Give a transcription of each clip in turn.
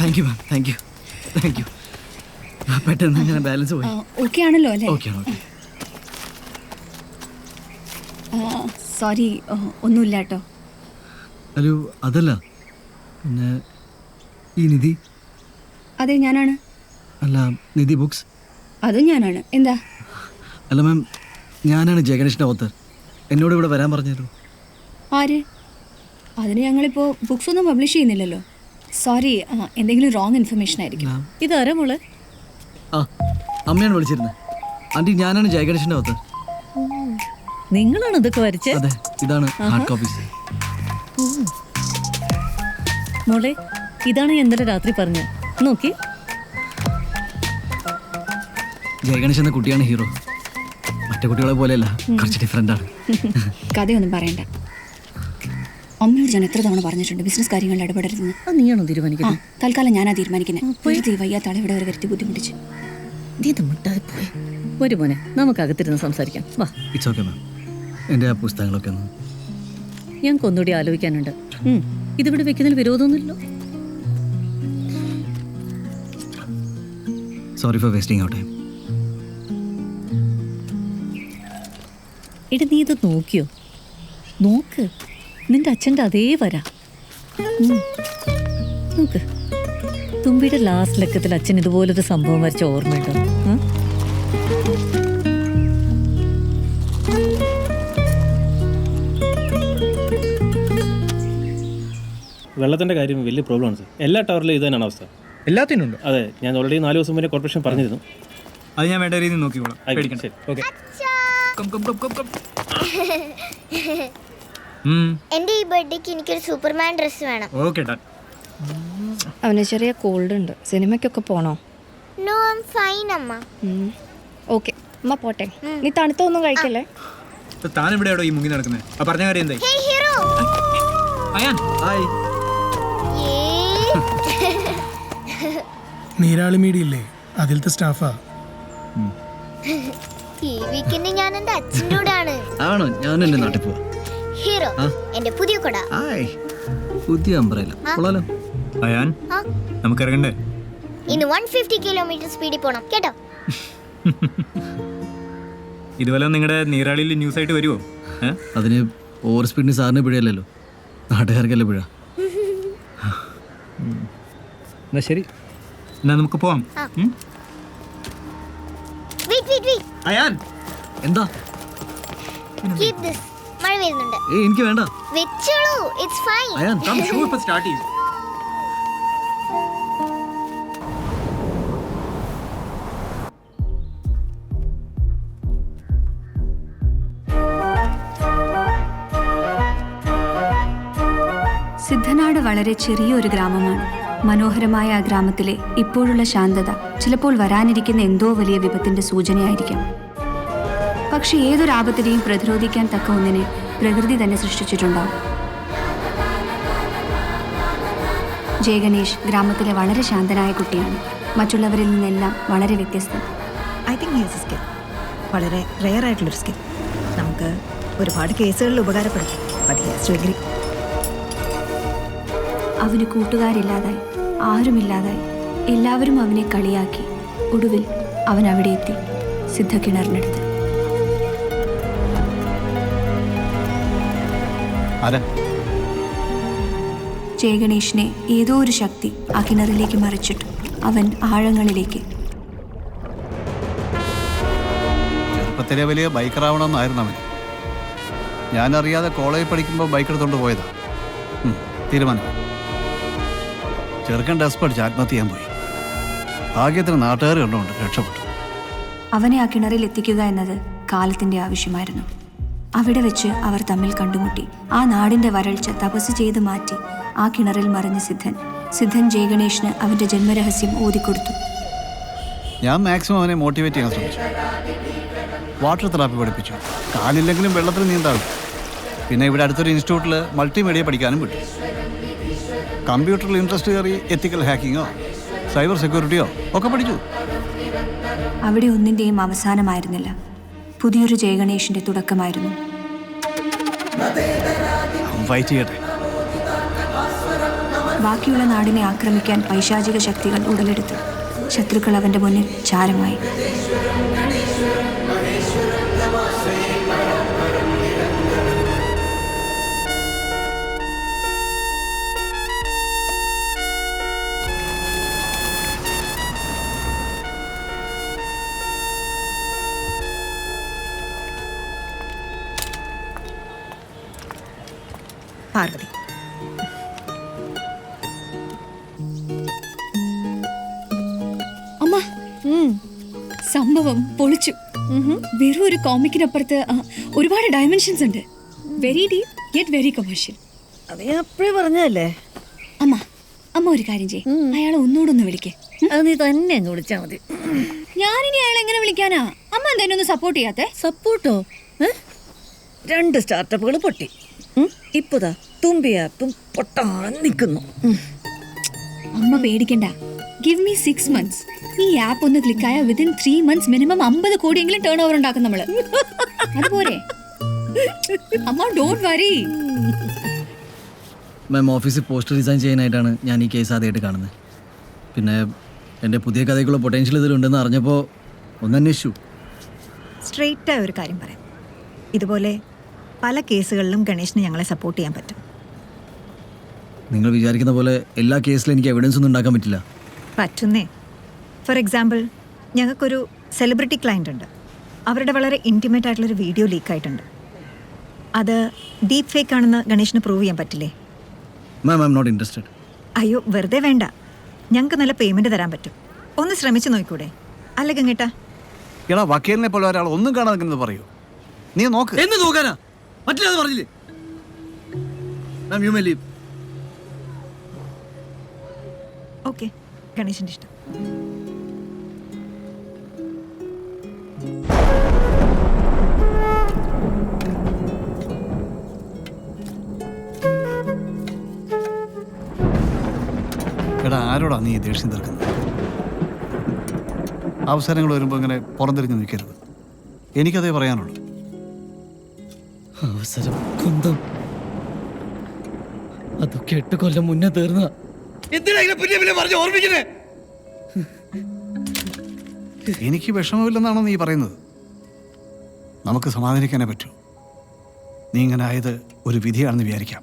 Thank you ma'am, thank you, thank you. പെട്ടെന്ന് അങ്ങനെ balance പോയി. ഓക്കെ ആണല്ലോ അല്ലേ? ഓക്കെ ആണ്, ഓക്കെ. സോറി, ഒന്നുമില്ല കേട്ടോ. ഹലോ, അതല്ല, പിന്നെ ഈ നിധി. അതെ, ഞാനാണ്. അല്ല, നിധി ബുക്സ്. അതും ഞാനാണ്. എന്താ? അല്ല മാം, ഞാനാണ് ജയഗണേഷിൻ്റെ ഓത്തർ. എന്നോട് ഇവിടെ വരാൻ പറഞ്ഞല്ലോ. ആര്? അതിന് ഞങ്ങളിപ്പോൾ ബുക്സ് ഒന്നും പബ്ലിഷ് ചെയ്യുന്നില്ലല്ലോ. സോറി, എന്തെങ്കിലും റോങ് ഇൻഫർമേഷൻ ആയിരിക്കും. ഇതാരാ മോളെ? ആ, അമ്മയാണ് വിളിച്ചിരുന്നത്. ആൻറ്റി, ഞാനാണ് ജയഗണേഷിൻ്റെ ഓത്തർ. നിങ്ങളാണ് ഇതൊക്കെ വരച്ചേ? അതെ, ഇതാണ് ഹാർഡ് കോപ്പീസ്. മോളെ, ഇതാണ് ഞാൻ ഇന്നലെ രാത്രി പറഞ്ഞത്. നോക്കി. ജയഗണേഷ് എന്ന കുട്ടിയാണ് ഹീറോ. മറ്റേ കുട്ടികളെ പോലെയല്ല, കുറച്ച് ഡിഫറെൻ്റ് ആണ്. കഥയൊന്നും പറയണ്ട. അമ്മയോട് ഞാൻ എത്ര തവണ പറഞ്ഞിട്ടുണ്ട് ബിസിനസ് കാര്യങ്ങളിൽ ഇടപെടരുതെന്ന്. അത് നീയാണോ തീരുമാനിക്കുന്നത്? തൽക്കാലം ഞാനാ തീരുമാനിക്കുന്നത്. വയ്യാത്ത ആളെ ഇവിടെ വരെ വരുത്തി ബുദ്ധിമുട്ടിച്ച്. ഒരു മോനെ, നമുക്ക് അകത്തിരുന്ന് സംസാരിക്കാം. വാ. It's okay ma'am. എൻ്റെ ആ പുസ്തകങ്ങളൊക്കെ ഒന്ന്. ഞങ്ങൾക്ക് ഒന്നുകൂടി ആലോചിക്കാനുണ്ട്. ഇതിവിടെ വെക്കുന്നതിൽ വിരോധമൊന്നുമില്ലല്ലോ. Sorry for wasting our time. എടി, നീ ഇത് നോക്കിയോ? നോക്ക്, നിന്റെ അച്ഛൻ്റെ അതേ വരാ. നോക്ക്, തുമ്പിയുടെ ലാസ്റ്റ് ലക്കത്തിൽ അച്ഛൻ ഇതുപോലൊരു സംഭവം വരച്ച ഓർമ്മയുണ്ടോ? വെള്ളത്തിൻ്റെ കാര്യം വലിയ പ്രോബ്ലമാണ് സാർ. എല്ലാ ടവറിലും ഇത് തന്നെയാണ് അവസ്ഥ. എല്ലാത്തിനും ഉണ്ടോ? അതെ, ഞാൻ ഓൾറെഡി 4 ദിവസം മുന്നേ കോർപ്പറേഷൻ പറഞ്ഞിരുന്നു. അത് ഞാൻ വേണ്ട രീതിയിൽ നോക്കിക്കോളാം. ശരി. ഓക്കെ. എന്റെ ഈ ബർത്ത്ഡേക്ക് എനിക്കൊരു സൂപ്പർമാൻ ഡ്രസ് വേണം. Okay done. അവന് ചെറിയ കോൾഡ് ഉണ്ട്. സിനിമയ്ക്കൊക്കെ പോണോ? നോ, ഐ ആം ഫൈൻ അമ്മ. ഓക്കേ അമ്മ, പോട്ടെ. നീ തണുത്തൊന്നും കഴിക്കല്ലേ. താൻ ഇവിടെ എവിടെയോ ഈ മുങ്ങി നടക്കുന്നത്? ആ പറഞ്ഞ കാര്യം എന്തായി? ഹേ ഹീറോ. അയാൻ, ഹായ്. നീരാളി മീഡിയല്ലേ, അതിലത്തെ സ്റ്റാഫാ. ഈ വീക്കെൻഡ് ഞാൻ എന്റെ അച്ഛൻ്റെ കൂടെയാണ്. ആണോ? ഞാൻ എൻ്റെ നാട്ടിൽ പോവാ. ഹീറോ, എന്റെ പുതിയ കൊട. ഹായ്, പുതിയ അംബ്രല്ല. കൊള്ളാലോ. അയാൻ, നമുക്ക് ഇറങ്ങണ്ടേ? ഇന്ന് 150 കിലോമീറ്റർ സ്പീഡിൽ പോണം കേട്ടോ. ഇതുപോലെ നിങ്ങളുടെ നീരാളിയിൽ ന്യൂസ് ആയിട്ട് വരുമോ? അതിന് ഓവർ സ്പീഡിന് സാറിന് പിഴയല്ലല്ലോ, നാട്ടുകാർക്കല്ലേ പിഴ. എന്നാ ശരി, എന്നാ നമുക്ക് പോവാം. അയാൻ, എന്താ? Keep this. മഴ വരുന്നുണ്ട്. എനിക്ക് വേണ്ട. വെച്ചോളൂ, ഇറ്റ്സ് ഫൈൻ. അയാൻ, ഷോ ഇപ്പൊ സ്റ്റാർട്ട് ചെയ്യും. സിദ്ധനാട് വളരെ ചെറിയൊരു ഗ്രാമമാണ്. മനോഹരമായ ആ ഗ്രാമത്തിലെ ഇപ്പോഴുള്ള ശാന്തത ചിലപ്പോൾ വരാനിരിക്കുന്ന എന്തോ വലിയ വിപത്തിന്റെ സൂചനയായിരിക്കാം. പക്ഷെ ഏതൊരാപത്തിനെയും പ്രതിരോധിക്കാൻ തക്ക ഒന്നിനെ പ്രകൃതി തന്നെ സൃഷ്ടിച്ചിട്ടുണ്ടാവും. ജയഗണേഷ് ഗ്രാമത്തിലെ വളരെ ശാന്തനായ കുട്ടിയാണ്. മറ്റുള്ളവരിൽ നിന്നെല്ലാം വളരെ വ്യത്യസ്തം. I think he has a skill. വളരെ റെയർ ആയിട്ടുള്ളൊരു സ്കിൽ. നമുക്ക് ഒരുപാട് കേസുകളിൽ ഉപകാരപ്പെടും. But he has to agree. അവന് കൂട്ടുകാരില്ലാതായി, ആരുമില്ലാതായി. എല്ലാവരും അവനെ കളിയാക്കി. ഒടുവിൽ അവൻ അവിടെ എത്തി, സിദ്ധ കിണറിനടുത്ത്. ജയഗണേഷിനെ ഏതോ ഒരു ശക്തി ആ കിണറിലേക്ക് മറിച്ചിട്ടു. അവൻ ആഴങ്ങളിലേക്ക്. ചെറുപ്പത്തിലെ വലിയ ബൈക്കറാവണമെന്നായിരുന്നു അവൻ. ഞാനറിയാതെ കോളേജിൽ പഠിക്കുമ്പോൾ ബൈക്ക് എടുത്തുകൊണ്ട് പോയതാ. തീരുമാനം. ചെറുക്കൻ ഡസ് പഠിച്ച് ആത്മഹത്യ ചെയ്യാൻ പോയി. ഭാഗ്യത്തിന് നാട്ടുകാർ കണ്ടുകൊണ്ട് രക്ഷപ്പെട്ടു. അവനെ ആ കിണറിൽ എത്തിക്കുക എന്നത് കാലത്തിന്റെ ആവശ്യമായിരുന്നു. അവിടെ വെച്ച് അവർ തമ്മിൽ കണ്ടുമുട്ടി. ആ നാടിന്റെ വരൾച്ച തപസ് ചെയ്ത് മാറ്റി ആ കിണറിൽ മറിഞ്ഞ സിദ്ധൻ ജയഗണേഷിന് അവന്റെ ജന്മരഹസ്യം ഓതിക്കൊടുത്തു. ഞാൻ മാക്സിമം അവനെ മോട്ടിവേറ്റ് ചെയ്യാൻ ശ്രമിച്ചു. വാട്ടർ തെറാപ്പി പഠിപ്പിച്ചു. കാലില്ലെങ്കിലും വെള്ളത്തിൽ നീന്താവും. പിന്നെ ഇവിടെ അടുത്തൊരു ഇൻസ്റ്റിറ്റ്യൂട്ടിൽ മൾട്ടിമീഡിയ പഠിക്കാനും വിട്ടു. കമ്പ്യൂട്ടറിൽ ഇൻട്രസ്റ്റ് കയറി എത്തിക്കൽ ഹാക്കിങ്ങോ സൈബർ സെക്യൂരിറ്റിയോ ഒക്കെ പഠിച്ചു. അവിടെ ഒന്നിന്റെയും അവസാനമായിരുന്നില്ല. പുതിയൊരു ജയഗണേഷിന്റെ തുടക്കമായിരുന്നു. ഫൈറ്റ് ചെയ്യട്ടെ. ബാക്കിയുള്ള നാടിനെ ആക്രമിക്കാൻ പൈശാചിക ശക്തികൾ ഉടലെടുത്തു. ശത്രുക്കൾ അവന്റെ മുന്നിൽ ചാരമായി. പാർവതി, അമ്മ, സംഭവം പൊളിച്ചു. വെറും ഒരു കോമിക്കിനപ്പുറത്ത് ഒരുപാട് ഡയമെൻഷൻസ് ഉണ്ട്. Very deep yet very commercial. അത് ഞാൻ അപ്പഴേ പറഞ്ഞതല്ലേ. അമ്മ, അമ്മ ഒരു കാര്യം ചെയ്യ്, അയാളെ ഒന്നുകൂടെ ഒന്ന് വിളിക്കേ. അത് നീ തന്നെ അങ്ങ് വിളിച്ചാ മതി. ഞാനിനി അയാളെ എങ്ങനെ വിളിക്കാനാ? അമ്മ എന്തായാലും ഒന്ന് സപ്പോർട്ട് ചെയ്യാത്തെ? സപ്പോർട്ടോ? 2 സ്റ്റാർട്ടപ്പുകൾ പൊട്ടി. ഇപ്പതാ തുമ്പി ആപ്പും പൊട്ടാൻ നിൽക്കുന്നു. അമ്മ പേടിക്കണ്ട. Give me 6 months. ഈ ആപ്പ് ഒന്ന് ക്ലിക്കായ വിതിൻ 3 months മിനിമം 50 കോടിയെങ്കിലും ടേൺ ഓവർ ഉണ്ടാക്കും നമ്മള്. അതുപോലെ അമ്മ ഡോണ്ട് വറി. മാം, ഓഫീസിൽ പോസ്റ്റർ ഡിസൈൻ ചെയ്യാനായിട്ടാണ് ഞാൻ ഈ കേസ് ആദ്യമായിട്ട് കാണുന്നത്. പിന്നെ എൻ്റെ പുതിയ കഥയ്ക്കുള്ള പൊട്ടൻഷ്യൽ ഇതിലുണ്ടെന്ന് അറിഞ്ഞപ്പോൾ ഒന്ന് അന്വേഷിച്ചു. സ്ട്രെയിറ്റായ ഒരു കാര്യം പറയാം. ഇതുപോലെ പല കേസുകളിലും ഗണേഷിന് ഞങ്ങളെ സപ്പോർട്ട് ചെയ്യാൻ പറ്റും. നിങ്ങൾ വിചാരിക്കുന്ന പോലെ എല്ലാ കേസിലും എനിക്ക് എവിഡൻസ് ഒന്നും ഉണ്ടാക്കാൻ പറ്റില്ല. പറ്റുന്നേ. ഫോർ എക്സാമ്പിൾ, ഞങ്ങൾക്കൊരു സെലിബ്രിറ്റി ക്ലയൻ്റ് ഉണ്ട്. അവരുടെ വളരെ ഇൻറ്റിമേറ്റ് ആയിട്ടുള്ളൊരു വീഡിയോ ലീക്കായിട്ടുണ്ട്. അത് ഡീപ്പ് ഫേക്ക് ആണെന്ന് ഗണേഷിന് പ്രൂവ് ചെയ്യാൻ പറ്റില്ലേ? മാം, ഐ എം നോട്ട് ഇൻട്രസ്റ്റഡ്. അയ്യോ, വെറുതെ വേണ്ട. ഞങ്ങൾക്ക് നല്ല പേയ്മെൻറ്റ് തരാൻ പറ്റും. ഒന്ന് ശ്രമിച്ചു നോക്കൂടെ? അല്ല ഗംഗേട്ടാ? എടാ, വക്കീലിനെ പോലെ ഒരാൾ ഒന്നും കാണാതെ നിൽക്കുന്നത് പറയൂ. നീ നോക്ക്. എന്ന് നോക്കാനാ പറ്റില്ല പറഞ്ഞില്ലേ ma'am? You may leave. Okay, ഗണേഷിൻ്റെ ഇഷ്ടം. എടാ, ആരോടാ നീ ദേഷ്യം തീർക്കുന്നത്? അവസരങ്ങൾ വരുമ്പോൾ ഇങ്ങനെ പുറംതിരിഞ്ഞ് നിൽക്കരുത്. എനിക്കതേ പറയാനുള്ളൂ. അവസരം, കുന്തം, അതൊക്കെ 8 കൊല്ലം മുന്നേ തീർന്ന. എനിക്ക് വിഷമമില്ലെന്നാണോ നീ പറയുന്നത്? നമുക്ക് സമാധാനിക്കാനേ പറ്റൂ. നീ ഇങ്ങനെ ആയത് ഒരു വിധിയാണെന്ന് വിചാരിക്കാം.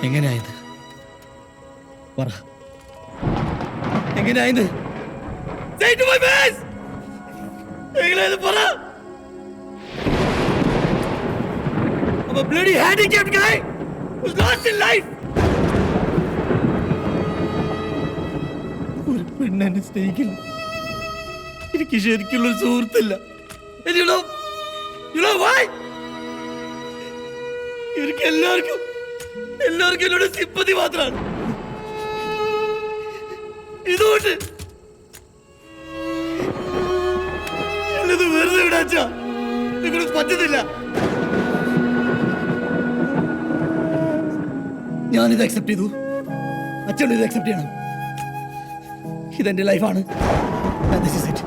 എങ്ങനെയായത് പറ, എങ്ങനെയായത്? പറ. I'm a bloody handicapped guy who's lost in life. ഒരു പെണ്ണെന്നെ സ്നേഹിക്കില്ല. എനിക്ക് ശരിക്കുള്ളൊരു സുഹൃത്തില്ല. You know why? എനിക്ക് എല്ലാവർക്കും എന്നോട് സിമ്പതി മാത്രമാണ്. ഇതുകൊണ്ട് എന്നത് വെറുതെ വിടാച്ചാ നിങ്ങളെ പറ്റുന്നില്ല. ഞാനിത് അക്സെപ്റ്റ് ചെയ്തു. അച്ഛനും ഇത് അക്സെപ്റ്റ് ചെയ്യണം. ഇതെന്റെ ലൈഫാണ്. This is it.